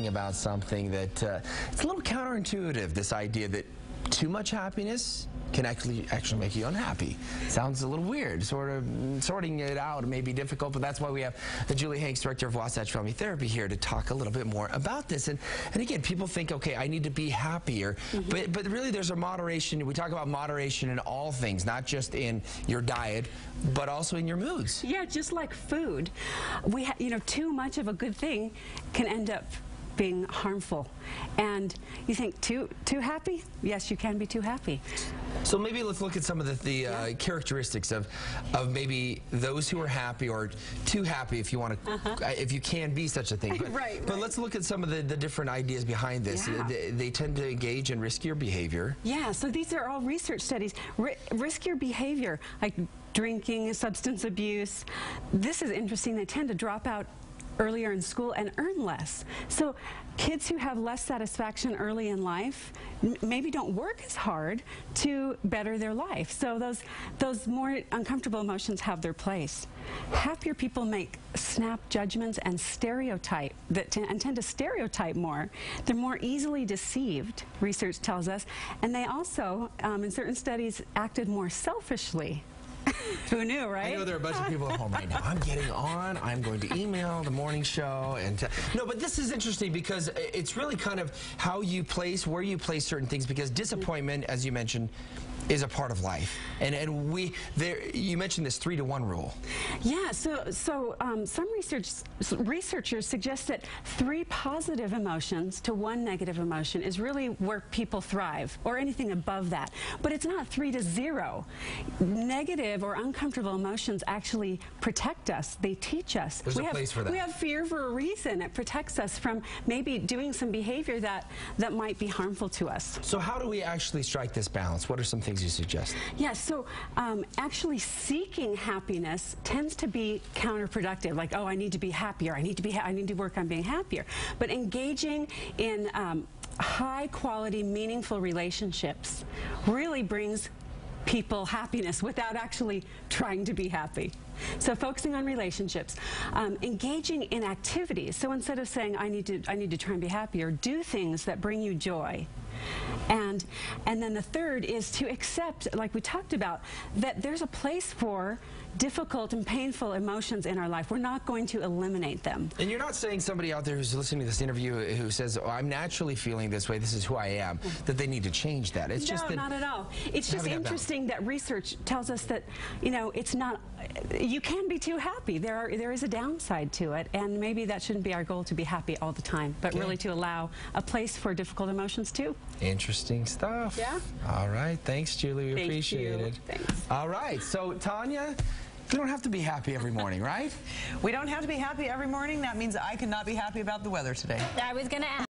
talking about something that it's a little counterintuitive, this idea that too much happiness can actually make you unhappy. Sounds a little weird. Sort of sorting it out may be difficult, but that's why we have Julie Hanks, Director of Wasatch Family Therapy, here to talk a little bit more about this. And again, people think, okay, I need to be happier, but really there's a moderation. We talk about moderation in all things, not just in your diet, but also in your moods. Yeah, just like food. Too much of a good thing can end up being harmful. And you think too happy? Yes, you can be too happy. So maybe let's look at some of the characteristics of maybe those who are happy or too happy, if you want to, if you can be such a thing. But, but let's look at some of the different ideas behind this. Yeah. They tend to engage in riskier behavior. Yeah, so these are all research studies. Riskier behavior, like drinking, substance abuse. This is interesting. They tend to drop out earlier in school and earn less. So kids who have less satisfaction early in life maybe don't work as hard to better their life. So those more uncomfortable emotions have their place. Happier people make snap judgments and tend to stereotype more. They're more easily deceived, research tells us, and they also, in certain studies, acted more selfishly. Who knew, right? I know there are a bunch of people at home right now. I'm getting on. I'm going to email the morning show. No, but this is interesting because it's really kind of how you place, where you place certain things, because disappointment, as you mentioned, is a part of life. And you mentioned this 3-to-1 rule. Yeah, so some researchers suggest that 3 positive emotions to 1 negative emotion is really where people thrive, or anything above that. But it's not 3 to 0. Negative or uncomfortable emotions actually protect us. They teach us. There's a place for that. We have fear for a reason. It protects us from maybe doing some behavior that might be harmful to us. So how do we actually strike this balance? What are some things you suggest? Yeah, so actually seeking happiness tends to be counterproductive. Like, oh, I need to be happier. I need to work on being happier. But engaging in high quality, meaningful relationships really brings people happiness without actually trying to be happy. So focusing on relationships, engaging in activities. So instead of saying I need to try and be happier, do things that bring you joy. And then the third is to accept, like we talked about, that there's a place for difficult and painful emotions in our life. We're not going to eliminate them. And you're not saying somebody out there who's listening to this interview who says, oh, I'm naturally feeling this way, this is who I am, that they need to change that. It's just that, not at all. It's just interesting that research tells us that, it's not, you can be too happy. There is a downside to it, and maybe that shouldn't be our goal to be happy all the time, but really to allow a place for difficult emotions too. Interesting stuff. Yeah. All right. Thanks, Julie. We appreciate it. Thanks. All right. So, Tanya, we don't have to be happy every morning, right? We don't have to be happy every morning. That means I cannot be happy about the weather today. I was going to ask.